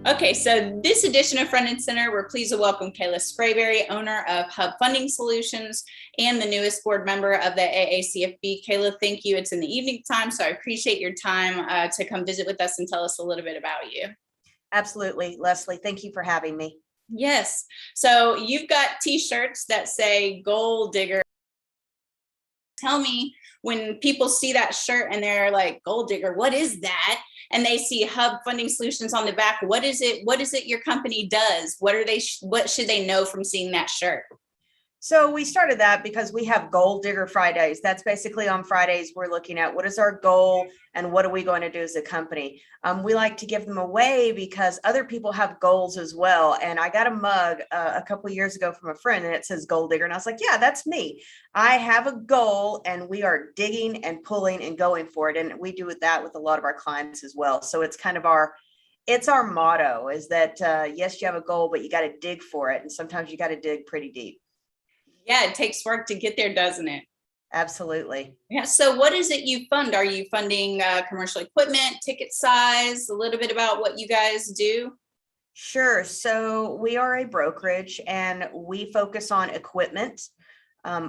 Okay, so this edition of Front and Center, we're pleased to welcome Kalah Sprabeary, owner of Hub Funding Solutions and the newest board member of the AACFB. Kalah, thank you. It's in the evening time, so I appreciate your time to come visit with us and tell us a little bit about you. Absolutely, Leslie. Thank you for having me. Yes. So you've got t-shirts that say Gold Digger. Tell me, when people see that shirt and they're like, Gold Digger, what is that? And they see Hub Funding Solutions on the back. What is it? What is it your company does? What should they know from seeing that shirt? So we started that because we have Gold Digger Fridays. That's basically on Fridays, we're looking at what is our goal and what are we going to do as a company. We like to give them away because other people have goals as well. And I got a mug a couple of years ago from a friend and it says Gold Digger. And I was like, yeah, that's me. I have a goal and we are digging and pulling and going for it. And we do that with a lot of our clients as well. So it's kind of our motto is that, yes, you have a goal, but you got to dig for it. And sometimes you got to dig pretty deep. Yeah, it takes work to get there, doesn't it? Absolutely. Yeah. So what is it you fund? Are you funding commercial equipment, ticket size, a little bit about what you guys do? Sure. So we are a brokerage and we focus on equipment,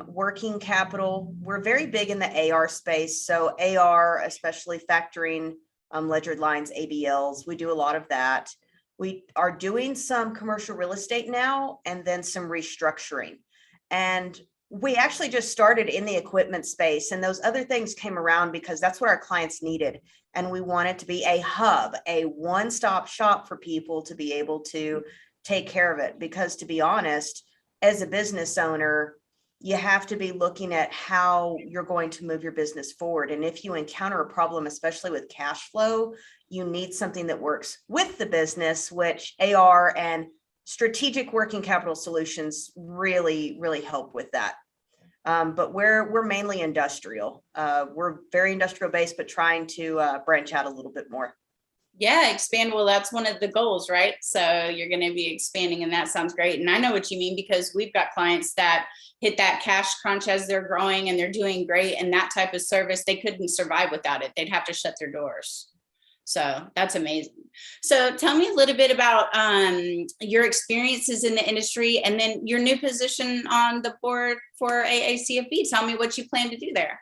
working capital. We're very big in the AR space. So AR, especially factoring ledger lines, ABLs, we do a lot of that. We are doing some commercial real estate now and then some restructuring. And we actually just started in the equipment space and those other things came around because that's what our clients needed. And we wanted to be a hub, a one-stop shop for people to be able to take care of it. Because to be honest, as a business owner, you have to be looking at how you're going to move your business forward. And if you encounter a problem, especially with cash flow, you need something that works with the business, which AR and strategic working capital solutions really help with that. But we're mainly industrial. We're very industrial based, but trying to branch out a little bit more. Yeah, expand. Well, that's one of the goals, right? So you're going to be expanding, and that sounds great. And I know what you mean because we've got clients that hit that cash crunch as they're growing and they're doing great. And that type of service, they couldn't survive without it. They'd have to shut their doors. So that's amazing. So tell me a little bit about your experiences in the industry and then your new position on the board for AACFB. Tell me what you plan to do there.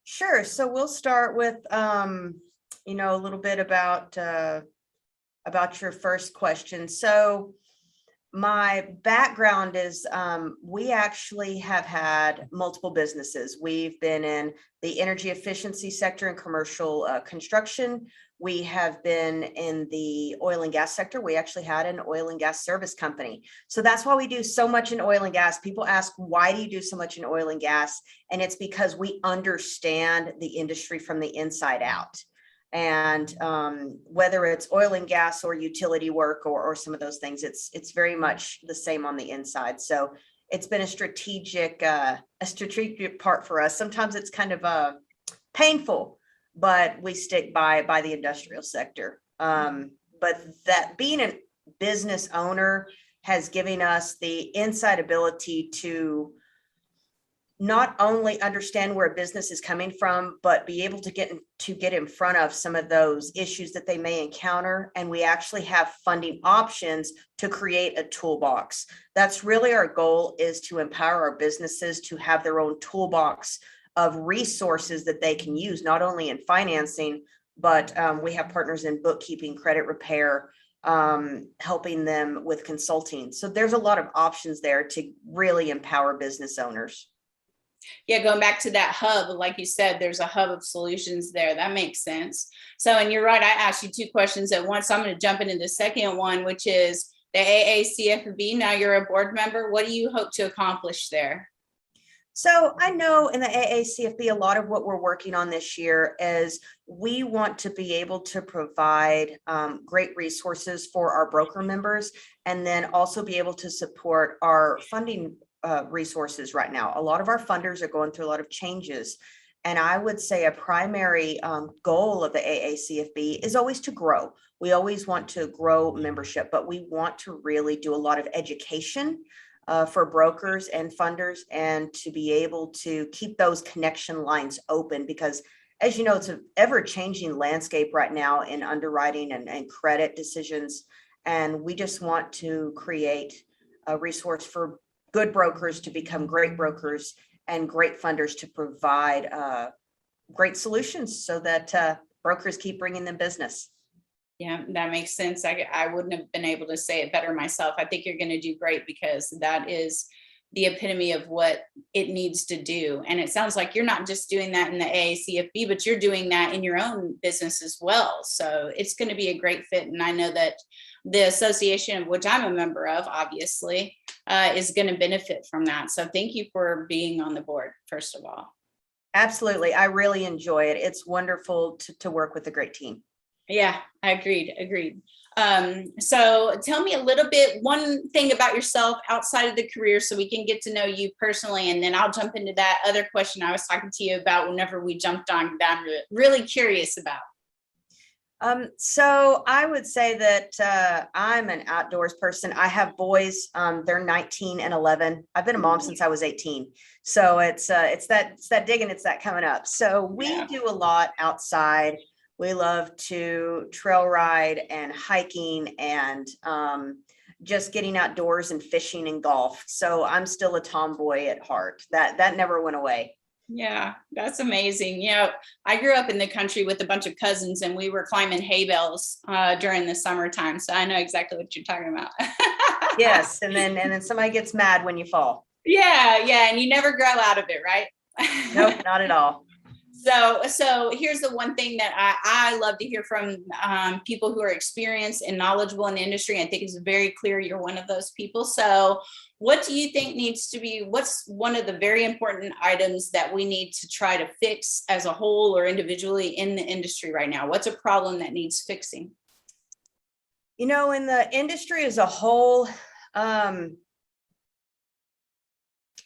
Sure. So we'll start with, a little bit about your first question. So my background is we actually have had multiple businesses. We've been in the energy efficiency sector and commercial construction. We have been in the oil and gas sector. We actually had an oil and gas service company. So that's why we do so much in oil and gas. People ask, why do you do so much in oil and gas? And it's because we understand the industry from the inside out. And whether it's oil and gas or utility work or some of those things, it's very much the same on the inside. So it's been a strategic part for us. Sometimes it's kind of painful, but we stick by the industrial sector. But that being a business owner has given us the inside ability to not only understand where a business is coming from, but be able to get in front of some of those issues that they may encounter. And we actually have funding options to create a toolbox. That's really our goal, is to empower our businesses to have their own toolbox of resources that they can use, not only in financing, but we have partners in bookkeeping, credit repair, helping them with consulting. So there's a lot of options there to really empower business owners. Yeah, going back to that hub, like you said, there's a hub of solutions there. That makes sense. So, and you're right, I asked you two questions at once. So I'm going to jump into the second one, which is the AACFB. Now you're a board member. What do you hope to accomplish there? So I know in the AACFB, a lot of what we're working on this year is we want to be able to provide great resources for our broker members, and then also be able to support our funding resources right now. A lot of our funders are going through a lot of changes. And I would say a primary goal of the AACFB is always to grow. We always want to grow membership, but we want to really do a lot of education for brokers and funders, and to be able to keep those connection lines open, because as you know, it's an ever-changing landscape right now in underwriting and credit decisions. And we just want to create a resource for good brokers to become great brokers and great funders to provide great solutions so that brokers keep bringing them business. Yeah, that makes sense. I wouldn't have been able to say it better myself. I think you're going to do great because that is the epitome of what it needs to do. And it sounds like you're not just doing that in the AACFB, but you're doing that in your own business as well. So it's going to be a great fit. And I know that the association, of which I'm a member of, obviously, is going to benefit from that. So thank you for being on the board, first of all. Absolutely. I really enjoy it. It's wonderful to work with a great team. Yeah, I agreed. So tell me a little bit, one thing about yourself outside of the career so we can get to know you personally, and then I'll jump into that other question I was talking to you about whenever we jumped on that I'm really curious about. So I would say that I'm an outdoors person. I have boys, they're 19 and 11. I've been a mom since I was 18. So it's that digging, it's that coming up. So we do a lot outside. We love to trail ride and hiking and just getting outdoors and fishing and golf. So I'm still a tomboy at heart. That never went away. Yeah, that's amazing. You know, I grew up in the country with a bunch of cousins and we were climbing hay bales during the summertime. So I know exactly what you're talking about. Yes. And then somebody gets mad when you fall. Yeah. And you never grow out of it, right? Nope, not at all. So here's the one thing that I love to hear from people who are experienced and knowledgeable in the industry. I think it's very clear you're one of those people. So what do you think needs to be, what's one of the very important items that we need to try to fix as a whole or individually in the industry right now? What's a problem that needs fixing? You know, in the industry as a whole,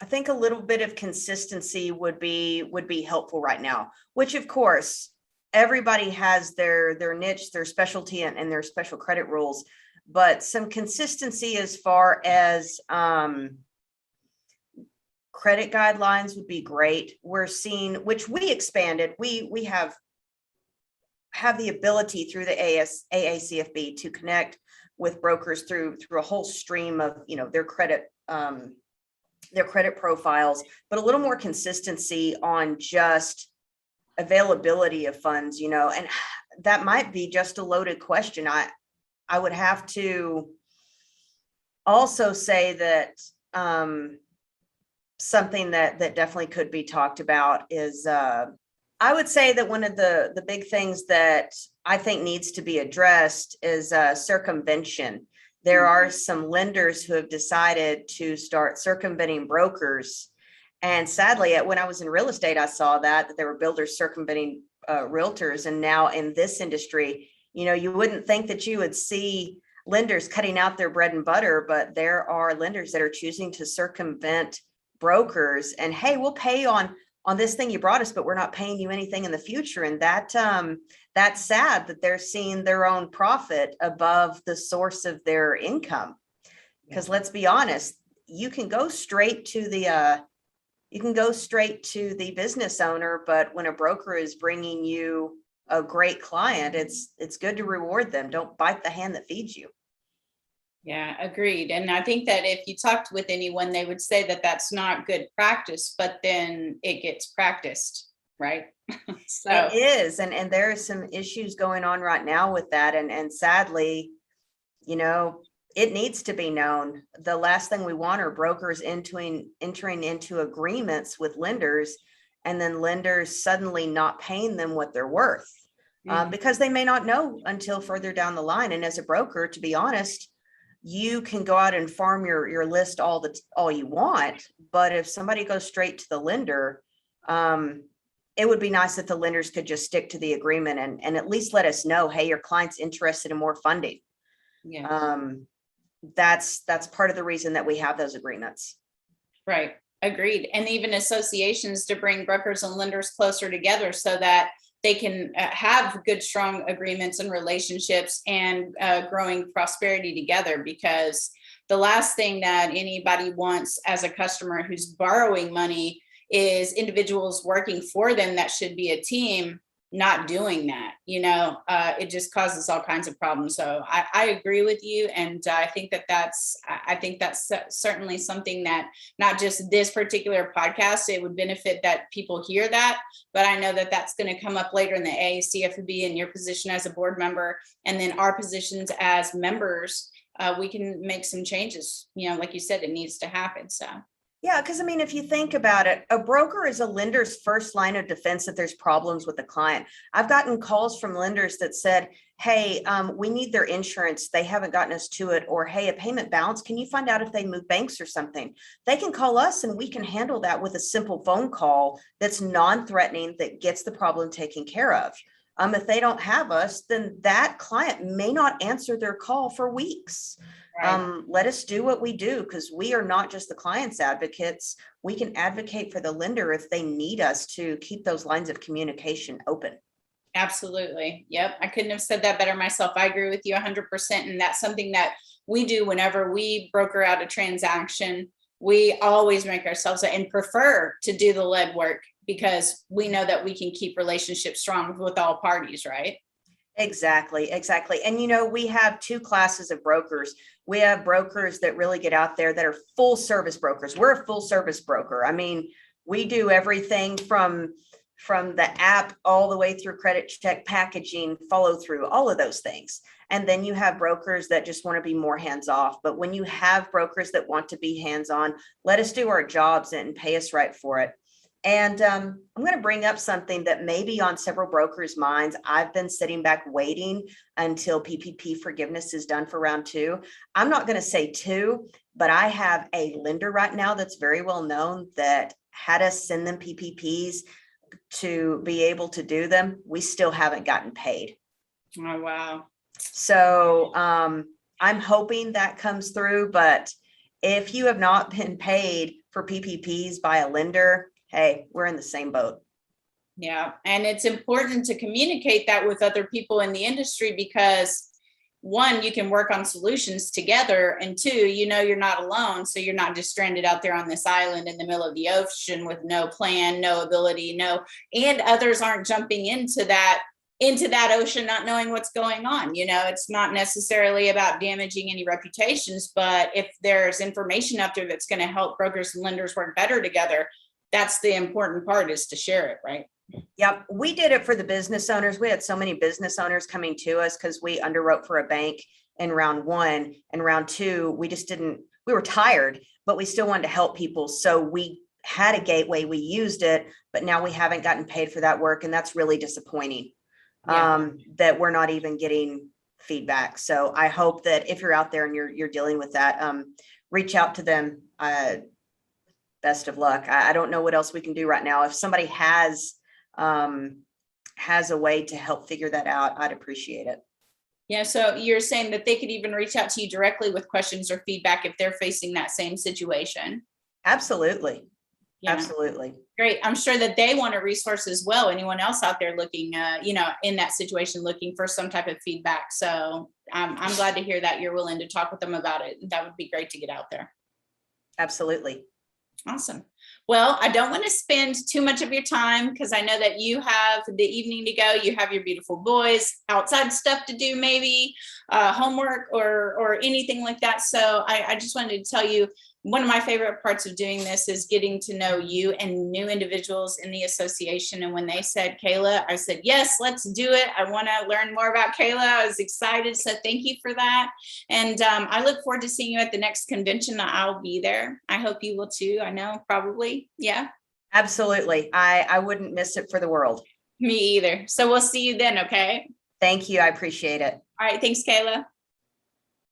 I think a little bit of consistency would be helpful right now, which of course, everybody has their niche, their specialty and their special credit rules, but some consistency as far as credit guidelines would be great. We're seeing, which we expanded, we have the ability through the AACFB to connect with brokers through a whole stream of, you know, their credit profiles, but a little more consistency on just availability of funds, you know, and that might be just a loaded question. I would have to also say that something that definitely could be talked about is I would say that one of the big things that I think needs to be addressed is circumvention. There are some lenders who have decided to start circumventing brokers. And sadly, when I was in real estate, I saw that there were builders circumventing realtors. And now in this industry, you know, you wouldn't think that you would see lenders cutting out their bread and butter, but there are lenders that are choosing to circumvent brokers. And hey, we'll pay on this thing you brought us, but we're not paying you anything in the future. And that's sad that they're seeing their own profit above the source of their income. Because let's be honest, you can go straight to the business owner, but when a broker is bringing you a great client, it's good to reward them. Don't bite the hand that feeds you. Yeah, agreed. And I think that if you talked with anyone, they would say that that's not good practice, but then it gets practiced, right? So it is. And there are some issues going on right now with that. And sadly, you know, it needs to be known. The last thing we want are brokers entering into agreements with lenders and then lenders suddenly not paying them what they're worth because they may not know until further down the line. And as a broker, to be honest, you can go out and farm your list all you want, but if somebody goes straight to the lender, it would be nice if the lenders could just stick to the agreement and at least let us know, hey, your client's interested in more funding. Yeah. That's part of the reason that we have those agreements. Right. Agreed. And even associations to bring brokers and lenders closer together so that they can have good, strong agreements and relationships and growing prosperity together, because the last thing that anybody wants as a customer who's borrowing money is individuals working for them. That should be a team not doing that, it just causes all kinds of problems. So I agree with you. And I think that's certainly something that not just this particular podcast, it would benefit that people hear that, but I know that that's going to come up later in the AACFB and your position as a board member, and then our positions as members. We can make some changes, like you said, it needs to happen. So yeah, because I mean, if you think about it, a broker is a lender's first line of defense if there's problems with the client. I've gotten calls from lenders that said, hey, we need their insurance. They haven't gotten us to it. Or, hey, a payment balance. Can you find out if they move banks or something? They can call us and we can handle that with a simple phone call that's non-threatening, that gets the problem taken care of. If they don't have us, then that client may not answer their call for weeks. Right. Let us do what we do, because we are not just the client's advocates. We can advocate for the lender if they need us to keep those lines of communication open. Absolutely. Yep. I couldn't have said that better myself. I agree with you 100%. And that's something that we do whenever we broker out a transaction. We always make ourselves and prefer to do the lead work, because we know that we can keep relationships strong with all parties, right? Exactly. And, we have two classes of brokers. We have brokers that really get out there that are full service brokers. We're a full service broker. I mean, we do everything from the app all the way through credit check, packaging, follow through, all of those things. And then you have brokers that just want to be more hands off. But when you have brokers that want to be hands on, let us do our jobs and pay us right for it. And I'm going to bring up something that may be on several brokers' minds. I've been sitting back waiting until PPP forgiveness is done for round 2. I'm not going to say 2, but I have a lender right now that's very well known that had us send them PPPs to be able to do them. We still haven't gotten paid. Oh, wow. So I'm hoping that comes through. But if you have not been paid for PPPs by a lender, hey, we're in the same boat. Yeah. And it's important to communicate that with other people in the industry, because 1, you can work on solutions together, and 2, you're not alone. So you're not just stranded out there on this island in the middle of the ocean with no plan, no ability, and others aren't jumping into that ocean, not knowing what's going on. It's not necessarily about damaging any reputations, but if there's information out there that's going to help brokers and lenders work better together, that's the important part, is to share it, right? Yep. We did it for the business owners. We had so many business owners coming to us because we underwrote for a bank in round 1, and round 2, we were tired, but we still wanted to help people. So we had a gateway, we used it, but now we haven't gotten paid for that work. And that's really disappointing. Yeah. That we're not even getting feedback. So I hope that if you're out there and you're dealing with that, reach out to them. Best of luck. I don't know what else we can do right now. If somebody has a way to help figure that out, I'd appreciate it. Yeah. So you're saying that they could even reach out to you directly with questions or feedback if they're facing that same situation? Absolutely. Yeah. Absolutely. Great. I'm sure that they want a resource as well. Anyone else out there looking, in that situation, looking for some type of feedback. So I'm glad to hear that you're willing to talk with them about it. That would be great to get out there. Absolutely. Awesome. Well, I don't want to spend too much of your time, because I know that you have the evening to go. You have your beautiful boys, outside stuff to do, maybe homework or anything like that. So I just wanted to tell you, one of my favorite parts of doing this is getting to know you and new individuals in the association. And when they said Kalah, I said, yes, let's do it. I want to learn more about Kalah. I was excited. So thank you for that. And I look forward to seeing you at the next convention. I'll be there. I hope you will too. I know, probably. Yeah. Absolutely. I wouldn't miss it for the world. Me either. So we'll see you then. Okay. Thank you. I appreciate it. All right. Thanks, Kalah.